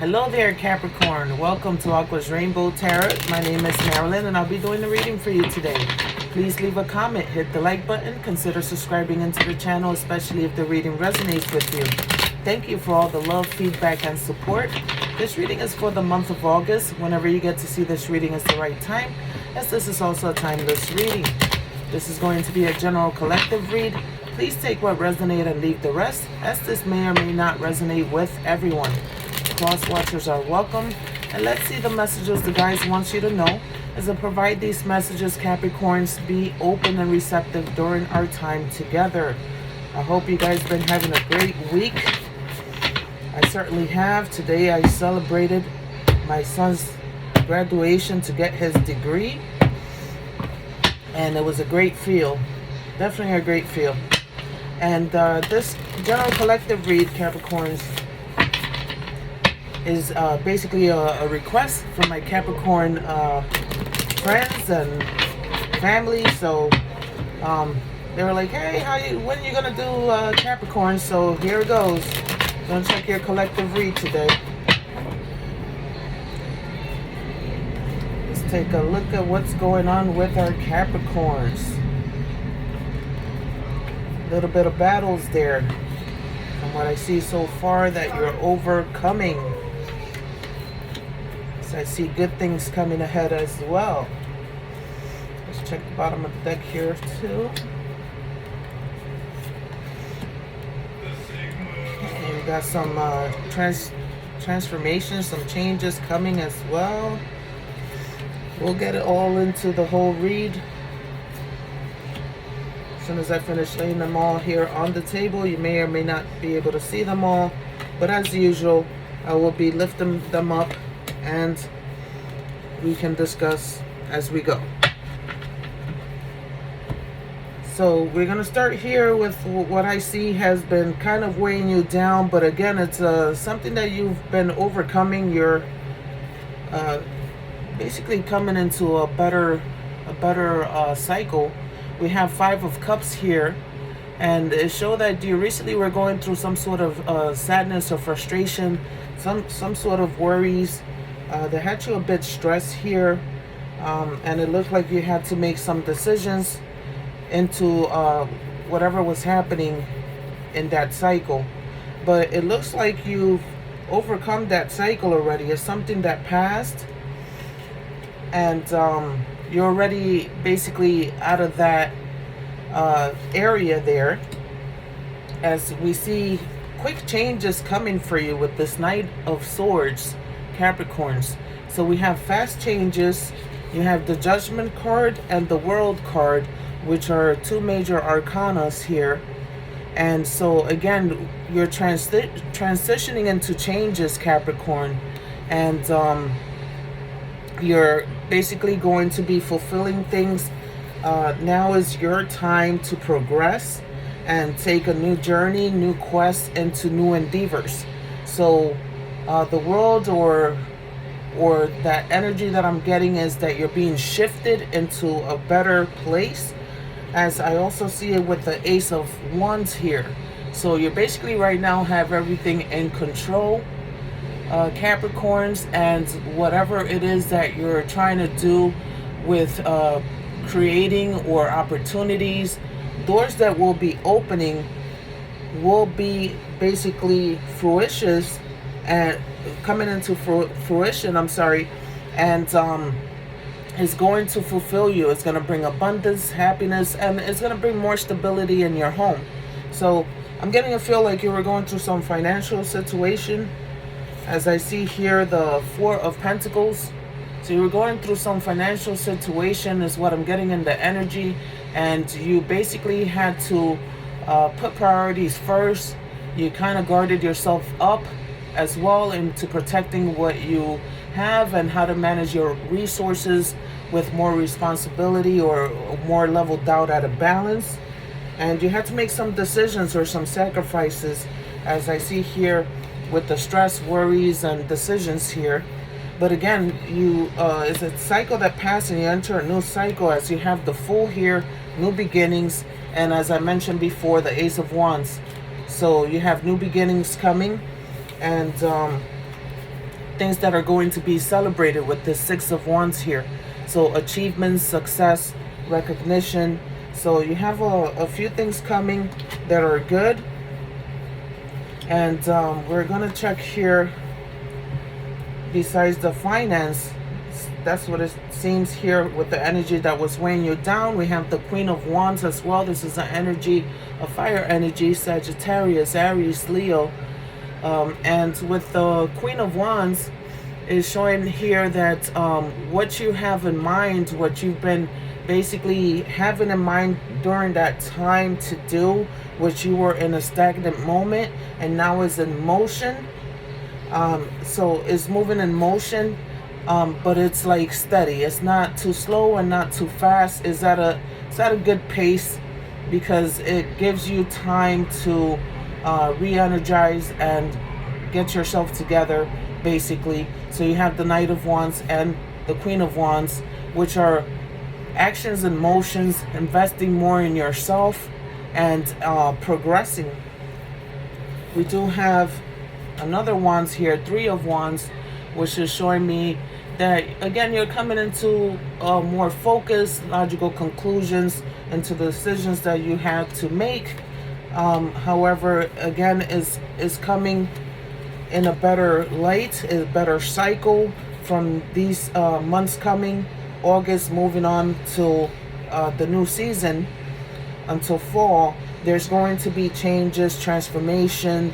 Hello there, Capricorn. Welcome to Aqua's Rainbow Tarot. My name is Marilyn, and I'll be doing the reading for you today. Please leave a comment, hit the like button, consider subscribing into the channel, especially if the reading resonates with you. Thank you for all the love, feedback, and support. This reading is for the month of August. Whenever you get to see this reading is the right time, as this is also a timeless reading. This is going to be a general collective read. Please take what resonates and leave the rest, as this may or may not resonate with everyone. Cross watchers are welcome, and let's see the messages the guides want you to know. As I provide these messages, Capricorns, be open and receptive during our time together. I hope you guys been having a great week. I certainly have. Today I celebrated my son's graduation to get his degree, and it was a great feel. Definitely a great feel. And this general collective read, Capricorns, is basically a request from my Capricorn friends and family. So they were like, hey, when are you gonna do Capricorn? So here it goes. Gonna check your collective read today. Let's take a look at what's going on with our Capricorns. A little bit of battles there, from what I see so far, that you're overcoming. So I see good things coming ahead as well. Let's check the bottom of the deck here too. And we got some transformations, some changes coming as well. We'll get it all into the whole read as soon as I finish laying them all here on the table. You may or may not be able to see them all, but as usual, I will be lifting them up and we can discuss as we go. So we're going to start here with what I see has been kind of weighing you down, but again, it's something that you've been overcoming. You're basically coming into a better cycle. We have Five of Cups here, and it shows that you recently were going through some sort of sadness or frustration, some sort of worries that had you a bit stressed here, and it looked like you had to make some decisions into whatever was happening in that cycle. But it looks like you've overcome that cycle already. It's something that passed, and you're already basically out of that area there, as we see quick changes coming for you with this Knight of Swords, Capricorns. So we have fast changes. You have the Judgment card and the World card, which are two major arcanas here. And so again, you're transitioning into changes, Capricorn, and you're basically going to be fulfilling things. Now is your time to progress and take a new journey, new quest into new endeavors. So the world or that energy that I'm getting is that you're being shifted into a better place, as I also see it with the Ace of Wands here. So you basically right now have everything in control, Capricorns, and whatever it is that you're trying to do with creating or opportunities, doors that will be opening will be basically fruitious and coming into fruition, and is going to fulfill you. It's going to bring abundance, happiness, and it's going to bring more stability in your home. So I'm getting a feel like you were going through some financial situation, as I see here the Four of Pentacles. So you were going through some financial situation is what I'm getting in the energy, and you basically had to put priorities first. You kind of guarded yourself up as well into protecting what you have and how to manage your resources with more responsibility or more leveled out at a balance. And you had to make some decisions or some sacrifices, as I see here with the stress, worries, and decisions here. But again, it's a cycle that passed and you enter a new cycle, as you have the Fool here, new beginnings, and as I mentioned before, the Ace of Wands. So you have new beginnings coming, and things that are going to be celebrated with the Six of Wands here. So achievements, success, recognition. So you have a few things coming that are good. And we're going to check here, besides the finance, that's what it seems here with the energy that was weighing you down. We have the Queen of Wands as well. This is an energy, a fire energy, Sagittarius, Aries, Leo. And with the Queen of Wands is showing here that what you have in mind, what you've been basically having in mind during that time to do, which you were in a stagnant moment and now is in motion. So it's moving in motion, but it's like steady. It's not too slow and not too fast. It's at a good pace, because it gives you time to re-energize and get yourself together, basically. So you have the Knight of Wands and the Queen of Wands, which are actions and motions, investing more in yourself and progressing. We do have another Wands here, Three of Wands, which is showing me that, again, you're coming into more focused, logical conclusions into the decisions that you have to make. However, again, is coming in a better light, a better cycle from these months coming. August moving on to the new season until fall. There's going to be changes, transformation,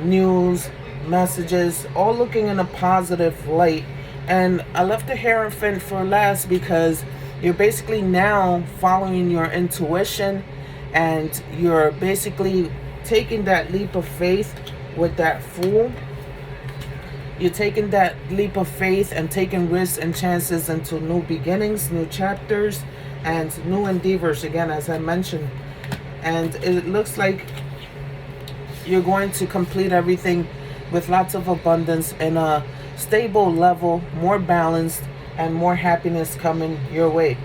news, messages, all looking in a positive light. And I left the Hierophant for last because you're basically now following your intuition, and you're basically taking that leap of faith with that Fool. You're taking that leap of faith and taking risks and chances into new beginnings, new chapters, and new endeavors, again, as I mentioned. And it looks like you're going to complete everything with lots of abundance and a stable level, more balanced, and more happiness coming your way.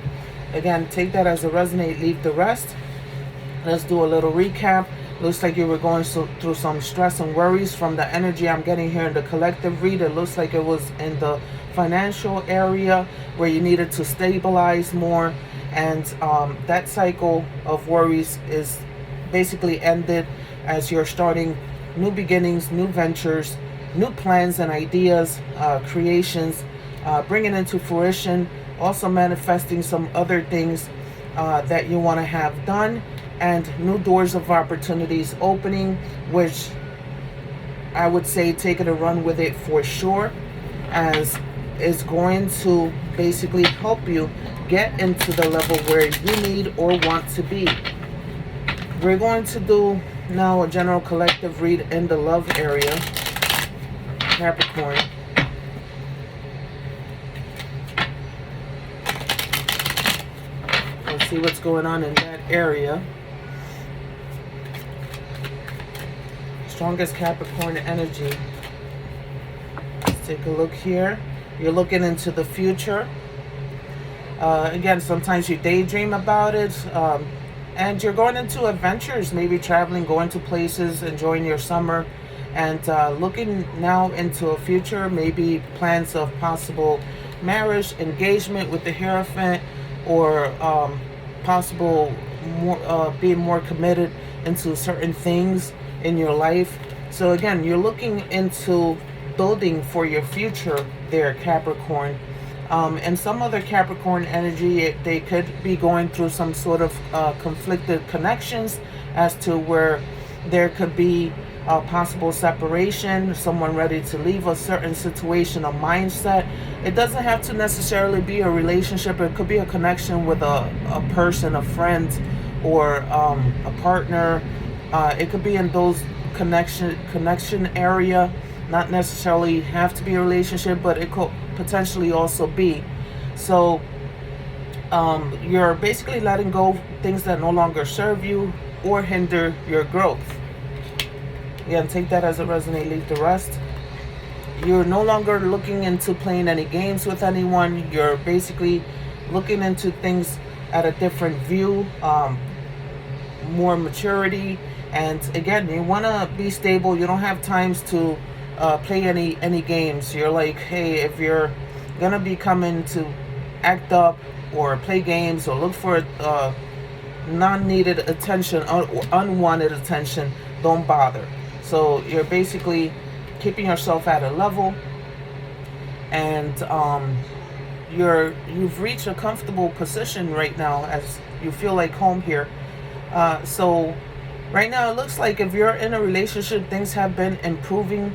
Again, take that as a resonate, leave the rest. Let's do a little recap. Looks like you were going through some stress and worries from the energy I'm getting here in the collective read. It looks like it was in the financial area where you needed to stabilize more. And that cycle of worries is basically ended as you're starting new beginnings, new ventures, new plans and ideas, creations, bringing into fruition, also manifesting some other things that you want to have done, and new doors of opportunities opening, which I would say take it a run with it for sure, as is going to basically help you get into the level where you need or want to be. We're going to do now a general collective read in the love area, Capricorn. Let's see what's going on in that area. Strongest Capricorn energy. Let's take a look here. You're looking into the future. Again, sometimes you daydream about it. And you're going into adventures, maybe traveling, going to places, enjoying your summer. And looking now into a future, maybe plans of possible marriage, engagement with the Hierophant, or possible more, being more committed into certain things in your life. So again, you're looking into building for your future there, Capricorn. And some other Capricorn energy, they could be going through some sort of conflicted connections as to where there could be a possible separation, someone ready to leave a certain situation, a mindset. It doesn't have to necessarily be a relationship. It could be a connection with a person, a friend, or a partner. It could be in those connection area. Not necessarily have to be a relationship, but it could potentially also be. So you're basically letting go of things that no longer serve you or hinder your growth. Again, take that as a resonate, leave the rest. You're no longer looking into playing any games with anyone. You're basically looking into things at a different view, more maturity. And again, you want to be stable. You don't have times to play any games. You're like, hey, if you're gonna be coming to act up or play games or look for non-needed attention or unwanted attention, don't bother. So you're basically keeping yourself at a level, and you've reached a comfortable position right now as you feel like home here. So right now it looks like if you're in a relationship, things have been improving,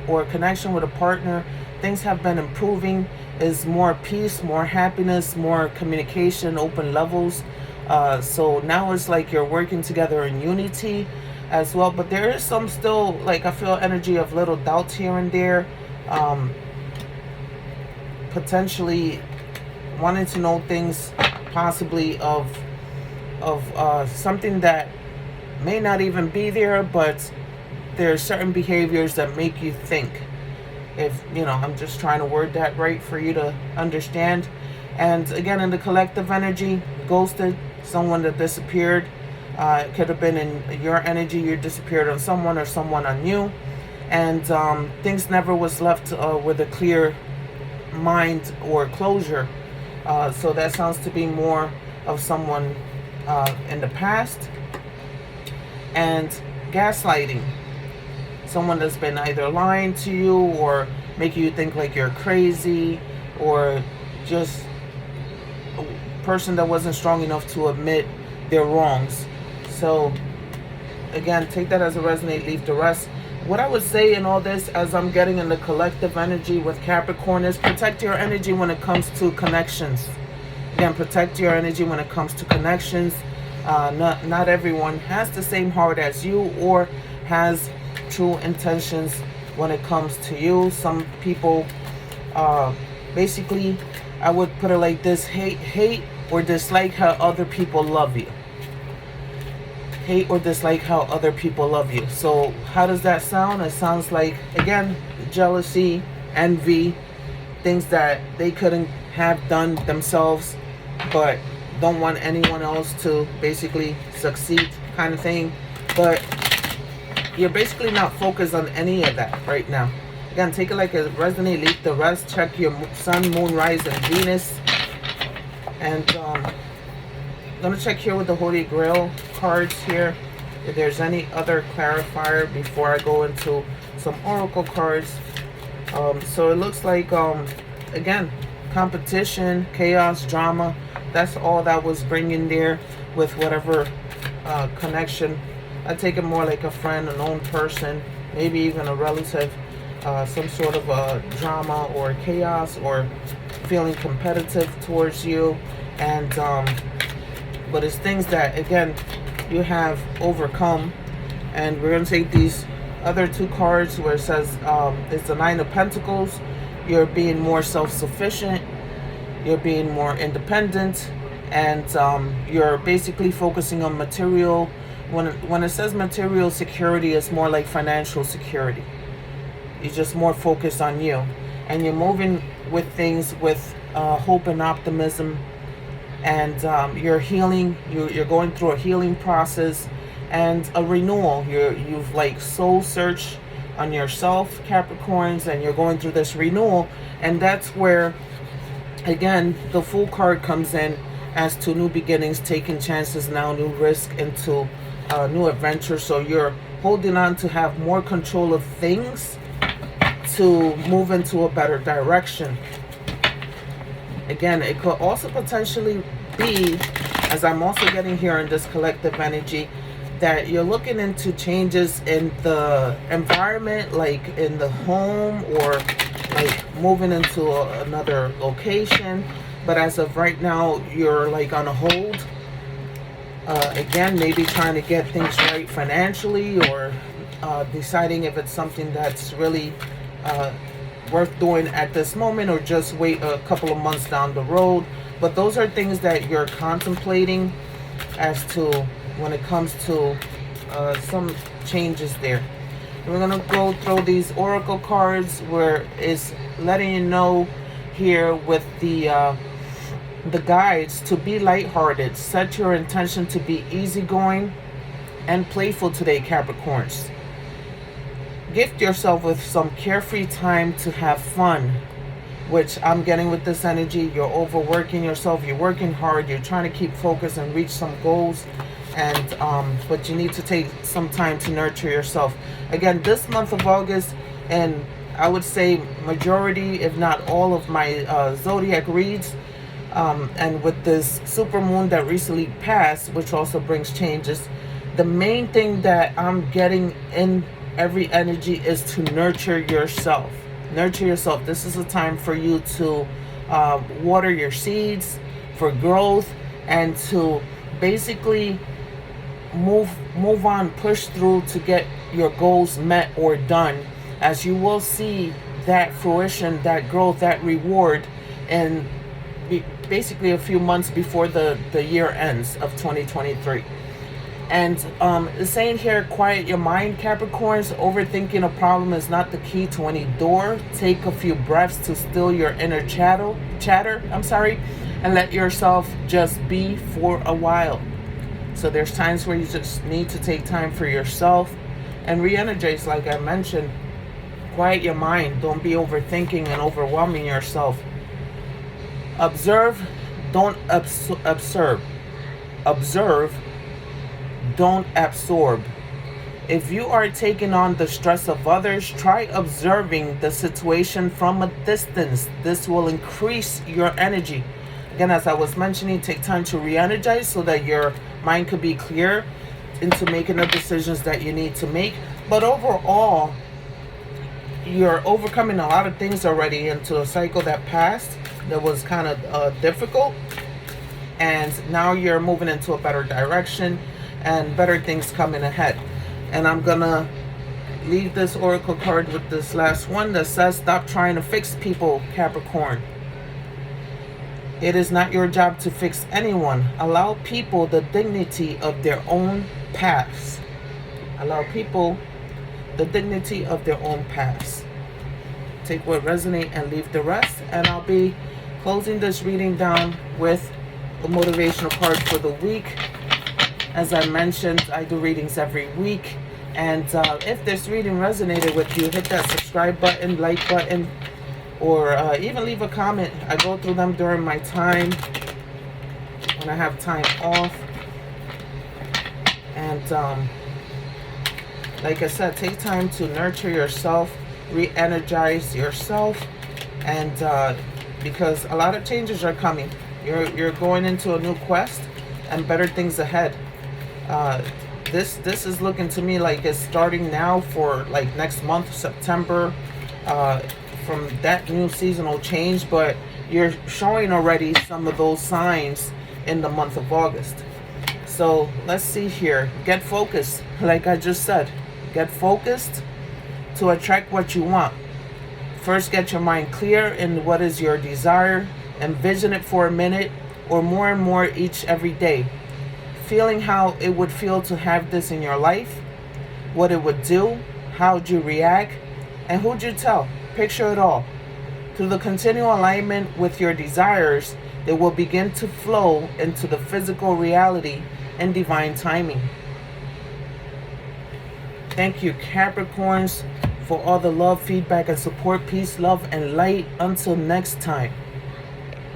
or connection with a partner, things have been improving. Is more peace, more happiness, more communication, open levels. So now it's like you're working together in unity as well. But there is some still, like, I feel energy of little doubts here and there. Potentially wanting to know things, possibly of something that may not even be there, but there are certain behaviors that make you think. If I'm just trying to word that right for you to understand. And again, in the collective energy, ghosted, someone that disappeared. It could have been in your energy, you disappeared on someone or someone on you, and things never was left with a clear mind or closure. So that sounds to be more of someone in the past. And gaslighting, someone that's been either lying to you or making you think like you're crazy, or just a person that wasn't strong enough to admit their wrongs. So again, take that as a resonate, leave the rest. What I would say in all this, as I'm getting in the collective energy with Capricorn, is protect your energy when it comes to connections. Again, protect your energy when it comes to connections. Not everyone has the same heart as you or has true intentions when it comes to you. Some people, basically, I would put it like this: hate or dislike how other people love you. Hate or dislike how other people love you. So how does that sound? It sounds like, again, jealousy, envy, things that they couldn't have done themselves, but don't want anyone else to basically succeed, kind of thing. But you're basically not focused on any of that right now. Again, take it like a resonate, leave the rest. Check your sun, moon, rise, and Venus. And I'm going to check here with the Holy Grail cards here, if there's any other clarifier before I go into some oracle cards. So it looks like, again, competition, chaos, drama. That's all that was bringing there with whatever connection. I take it more like a friend, a known person, maybe even a relative, some sort of a drama or chaos, or feeling competitive towards you. And but it's things that, again, you have overcome. And we're going to take these other two cards where it says it's the Nine of Pentacles. You're being more self-sufficient, you're being more independent, and you're basically focusing on material. When it says material security, it's more like financial security. You're just more focused on you, and you're moving with things with hope and optimism, and you're healing. You're going through a healing process and a renewal. You've like soul searched on yourself, Capricorns, and you're going through this renewal. And that's where, again, the Fool card comes in as to new beginnings, taking chances now, new risk into new adventure. So you're holding on to have more control of things to move into a better direction. Again, it could also potentially be, as I'm also getting here in this collective energy, that you're looking into changes in the environment, like in the home, or like moving into another location. But as of right now, you're like on a hold. Again, maybe trying to get things right financially, or deciding if it's something that's really worth doing at this moment, or just wait a couple of months down the road. But those are things that you're contemplating as to when it comes to some changes there. And we're gonna go through these oracle cards, where it's letting you know here with the guides to be lighthearted. Set your intention to be easygoing and playful today, Capricorns. gift yourself with some carefree time to have fun, which I'm getting with this energy. You're overworking yourself, you're working hard, you're trying to keep focus and reach some goals, and but you need to take some time to nurture yourself. Again, this month of August, and I would say majority, if not all, of my zodiac reads, and with this super moon that recently passed, which also brings changes, the main thing that I'm getting in every energy is to nurture yourself. Nurture yourself. This is a time for you to water your seeds for growth, and to basically move on, push through to get your goals met or done, as you will see that fruition, that growth, that reward, and basically a few months before the year ends of 2023. And it's saying here, quiet your mind, Capricorns. Overthinking a problem is not the key to any door. Take a few breaths to still your inner chatter, and let yourself just be for a while. So there's times where you just need to take time for yourself and re-energize, like I mentioned. Quiet your mind. Don't be overthinking and overwhelming yourself. Observe, don't observe. Observe, don't absorb. If you are taking on the stress of others, try observing the situation from a distance. This will increase your energy. Again, as I was mentioning, take time to re-energize so that your mind could be clear into making the decisions that you need to make. But overall, you're overcoming a lot of things already into a cycle that passed that was kind of difficult. And now you're moving into a better direction and better things coming ahead. And I'm gonna leave this oracle card with this last one that says, stop trying to fix people, Capricorn. It is not your job to fix anyone. Allow people the dignity of their own paths. Allow people the dignity of their own paths. Take what resonates and leave the rest. And I'll be closing this reading down with a motivational card for the week. As I mentioned, I do readings every week. And if this reading resonated with you, hit that subscribe button, like button, or even leave a comment. I go through them during my time when I have time off. And like I said, take time to nurture yourself, re-energize yourself, and because a lot of changes are coming. You're going into a new quest and better things ahead. This is looking to me like it's starting now for like next month, September, from that new seasonal change, but you're showing already some of those signs in the month of August. So let's see here. Get focused, like I just said. Get focused to attract what you want. First, get your mind clear in what is your desire. Envision it for a minute or more and more every day. Feeling how it would feel to have this in your life, what it would do, how would you react, and who'd you tell? Picture it all. Through the continual alignment with your desires, they will begin to flow into the physical reality and divine timing. Thank you, Capricorns, for all the love, feedback, and support. Peace, love, and light. Until next time.